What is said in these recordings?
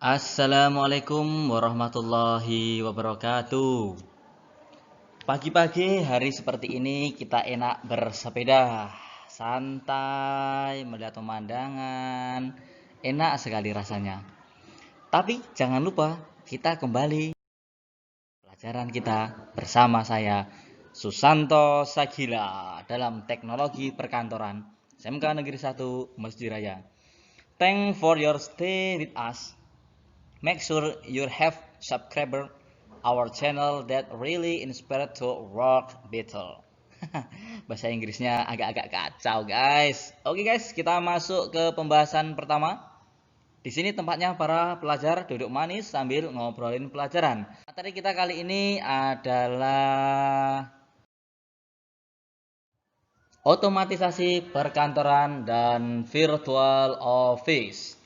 Assalamualaikum warahmatullahi wabarakatuh. Pagi-pagi hari seperti ini kita enak bersepeda, santai melihat pemandangan, enak sekali rasanya. Tapi jangan lupa kita kembali pelajaran kita bersama saya Susanto Sagila dalam Teknologi Perkantoran SMK Negeri 1 Masjid Raya. Thank for your stay with us. Make sure you have subscriber our channel that really inspired to work better. Bahasa Inggrisnya agak-agak kacau, guys. Oke, guys, kita masuk ke pembahasan pertama. Di sini tempatnya para pelajar duduk manis sambil ngobrolin pelajaran. Materi kita kali ini adalah otomatisasi perkantoran dan virtual office.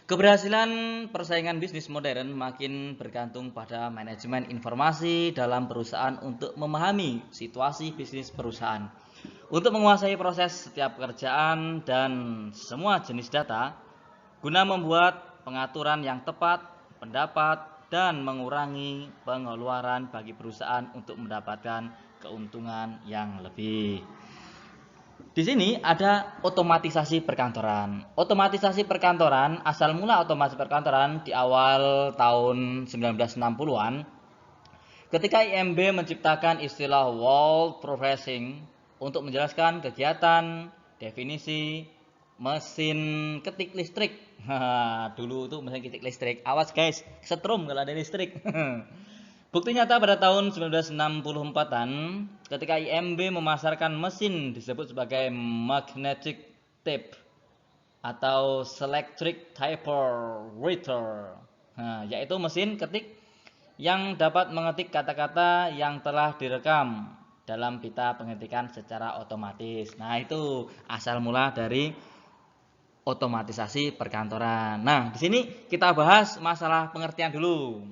Keberhasilan persaingan bisnis modern makin bergantung pada manajemen informasi dalam perusahaan untuk memahami situasi bisnis perusahaan. Untuk menguasai proses setiap pekerjaan dan semua jenis data, guna membuat pengaturan yang tepat, pendapat, dan mengurangi pengeluaran bagi perusahaan untuk mendapatkan keuntungan yang lebih. Di sini ada otomatisasi perkantoran. Otomatisasi perkantoran, asal mula otomatisasi perkantoran di awal tahun 1960-an ketika IMB menciptakan istilah World Processing untuk menjelaskan kegiatan, definisi, mesin ketik listrik. Dulu tuh mesin ketik listrik. Awas guys, setrum kalau ada listrik. Bukti nyata pada tahun 1964-an ketika IMB memasarkan mesin disebut sebagai magnetic tape atau electric typewriter, yaitu mesin ketik yang dapat mengetik kata-kata yang telah direkam dalam pita pengetikan secara otomatis. Nah, itu asal mula dari otomatisasi perkantoran. Nah, di sini kita bahas masalah pengertian dulu.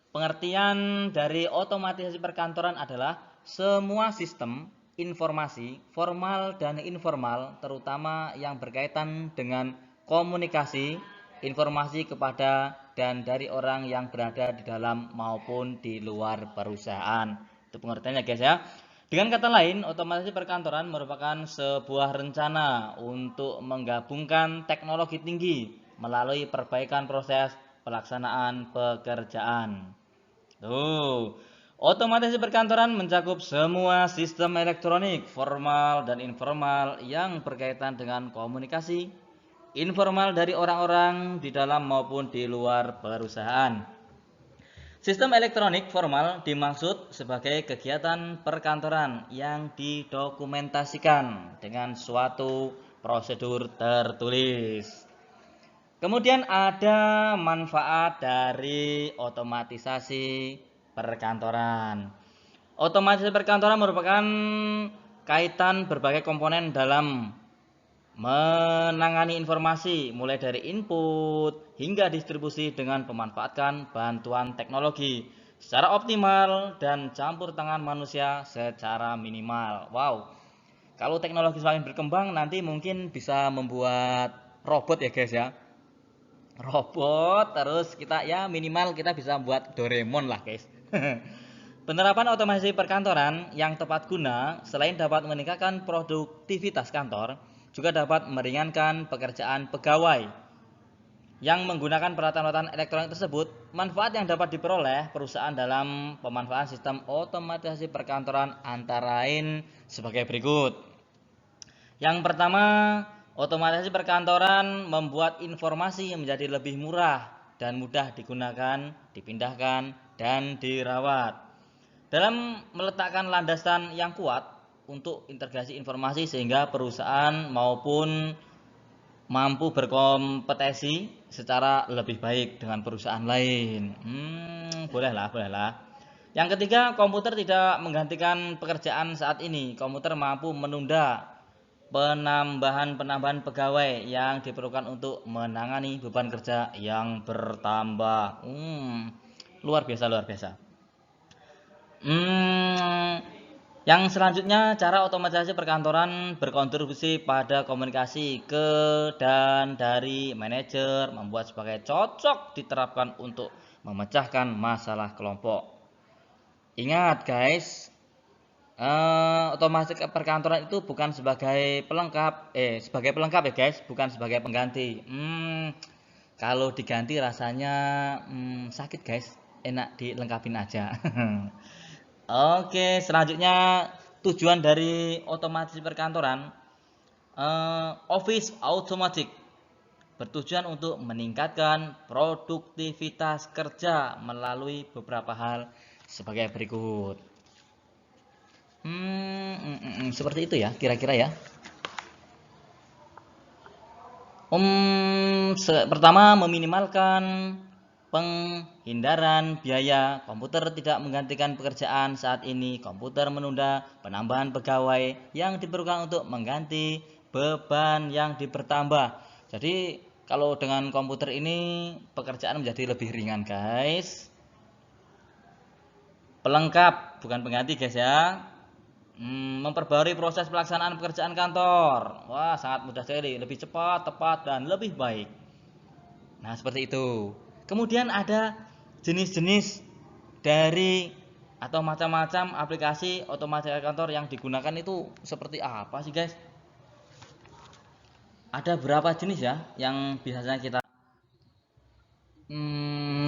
Pengertian dari otomatisasi perkantoran adalah semua sistem informasi formal dan informal, terutama yang berkaitan dengan komunikasi, informasi kepada dan dari orang yang berada di dalam maupun di luar perusahaan. Itu pengertiannya, guys ya. Dengan kata lain, otomatisasi perkantoran merupakan sebuah rencana untuk menggabungkan teknologi tinggi melalui perbaikan proses pelaksanaan pekerjaan. Otomatisasi perkantoran mencakup semua sistem elektronik formal dan informal yang berkaitan dengan komunikasi informal dari orang-orang di dalam maupun di luar perusahaan. Sistem elektronik formal dimaksud sebagai kegiatan perkantoran yang didokumentasikan dengan suatu prosedur tertulis. Kemudian ada manfaat dari otomatisasi perkantoran. Otomatisasi perkantoran merupakan kaitan berbagai komponen dalam menangani informasi mulai dari input hingga distribusi dengan memanfaatkan bantuan teknologi secara optimal dan campur tangan manusia secara minimal. Wow, kalau teknologi semakin berkembang nanti mungkin bisa membuat robot ya guys ya. Robot terus kita ya minimal kita bisa buat Doraemon lah guys. Penerapan otomasi perkantoran yang tepat guna selain dapat meningkatkan produktivitas kantor juga dapat meringankan pekerjaan pegawai yang menggunakan peralatan elektronik tersebut. Manfaat yang dapat diperoleh perusahaan dalam pemanfaatan sistem otomatisasi perkantoran antara lain sebagai berikut. Yang pertama, otomatisasi perkantoran membuat informasi menjadi lebih murah dan mudah digunakan, dipindahkan, dan dirawat. Dalam meletakkan landasan yang kuat untuk integrasi informasi sehingga perusahaan maupun mampu berkompetisi secara lebih baik dengan perusahaan lain. Bolehlah, bolehlah. Yang ketiga, komputer tidak menggantikan pekerjaan saat ini. Komputer mampu menunda penambahan pegawai yang diperlukan untuk menangani beban kerja yang bertambah. Luar biasa, luar biasa. Yang selanjutnya, cara otomatisasi perkantoran berkontribusi pada komunikasi ke dan dari manajer, membuat sebagai cocok diterapkan untuk memecahkan masalah kelompok. Ingat guys, otomatisasi perkantoran itu bukan sebagai pelengkap, sebagai pelengkap ya guys, bukan sebagai pengganti. Kalau diganti rasanya sakit guys, enak dilengkapin aja. Oke, selanjutnya tujuan dari otomatisasi perkantoran, Office Automatic bertujuan untuk meningkatkan produktivitas kerja melalui beberapa hal sebagai berikut. Seperti itu ya, kira-kira ya. Pertama, meminimalkan penghindaran biaya. Komputer tidak menggantikan pekerjaan saat ini. Komputer menunda penambahan pegawai yang diperlukan untuk mengganti beban yang dipertambah. Jadi kalau dengan komputer ini pekerjaan menjadi lebih ringan guys. Pelengkap bukan pengganti guys ya. Memperbarui proses pelaksanaan pekerjaan kantor. Wah, sangat mudah sekali, lebih cepat, tepat, dan lebih baik. Nah, seperti itu. Kemudian ada jenis-jenis dari atau macam-macam aplikasi otomatisasi kantor yang digunakan itu seperti apa sih guys? Ada berapa jenis ya yang biasanya kita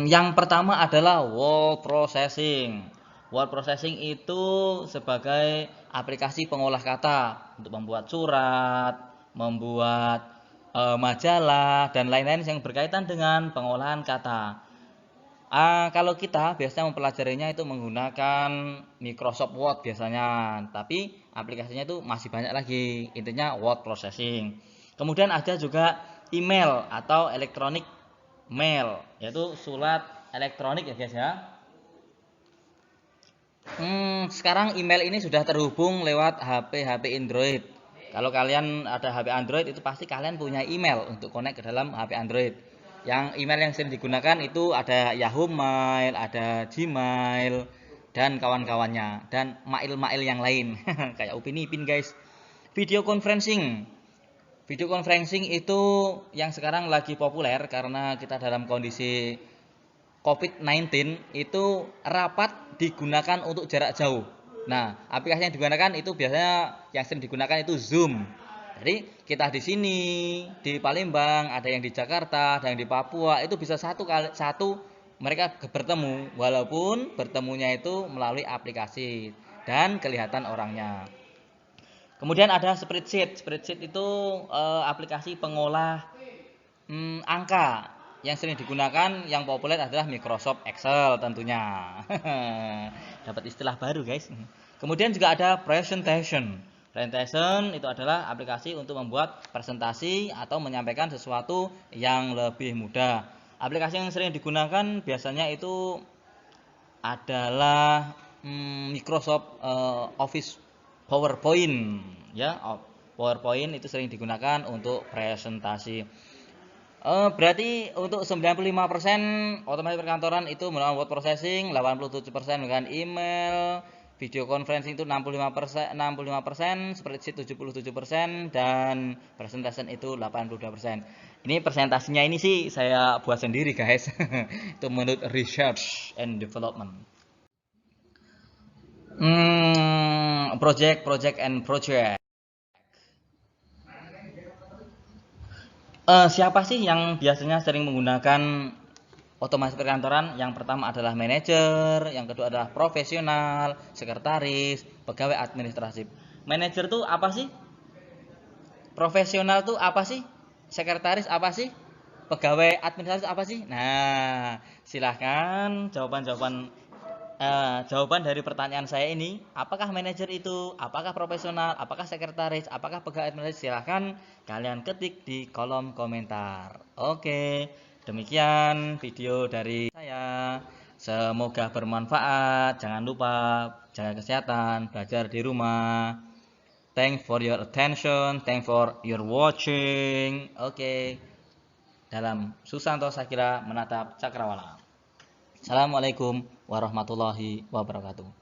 yang pertama adalah word processing. Word processing itu sebagai aplikasi pengolah kata untuk membuat surat, membuat majalah dan lain-lain yang berkaitan dengan pengolahan kata. Kalau kita biasanya mempelajarinya itu menggunakan Microsoft Word biasanya, tapi aplikasinya itu masih banyak lagi. Intinya word processing. Kemudian ada juga email atau electronic mail, yaitu surat elektronik ya guys ya. Sekarang email ini sudah terhubung lewat HP Android. Kalau kalian ada HP Android itu pasti kalian punya email untuk connect ke dalam HP Android. Yang email yang sering digunakan itu ada Yahoo Mail, ada Gmail, dan kawan-kawannya, dan mail-mail yang lain kayak Upin Ipin guys. Video conferencing. Video conferencing itu yang sekarang lagi populer karena kita dalam kondisi COVID-19 itu rapat digunakan untuk jarak jauh. Nah, aplikasi yang digunakan itu biasanya yang sering digunakan itu Zoom. Jadi kita di sini di Palembang, ada yang di Jakarta, ada yang di Papua, itu bisa satu mereka bertemu, walaupun bertemunya itu melalui aplikasi dan kelihatan orangnya. Kemudian ada spreadsheet. Spreadsheet itu aplikasi pengolah angka. Yang sering digunakan yang populer adalah Microsoft Excel tentunya. Dapat istilah baru guys. Kemudian juga ada presentation. Presentation itu adalah aplikasi untuk membuat presentasi atau menyampaikan sesuatu yang lebih mudah. Aplikasi yang sering digunakan biasanya itu adalah Microsoft Office PowerPoint ya. PowerPoint itu sering digunakan untuk presentasi. Berarti untuk 95% otomatis perkantoran itu menggunakan word processing, 87% menggunakan email, video conferencing itu 65%, spreadsheet 77%, dan presentation itu 82%. Ini presentasinya ini sih saya buat sendiri guys. Itu menurut research and development. Project. Siapa sih yang biasanya sering menggunakan otomatis perkantoran? Yang pertama adalah manajer, yang kedua adalah profesional, sekretaris, pegawai administratif. Manajer tuh apa sih? Profesional tuh apa sih? Sekretaris apa sih? Pegawai administratif apa sih? Nah, silahkan jawaban dari pertanyaan saya ini, apakah manajer itu, apakah profesional, apakah sekretaris, apakah pegawai administratif, silahkan kalian ketik di kolom komentar. Oke, demikian video dari saya. Semoga bermanfaat. Jangan lupa jaga kesehatan, belajar di rumah. Thanks for your attention, thanks for your watching. Oke, dalam Susanto Sakira menatap Cakrawala. Assalamualaikum warahmatullahi wabarakatuh.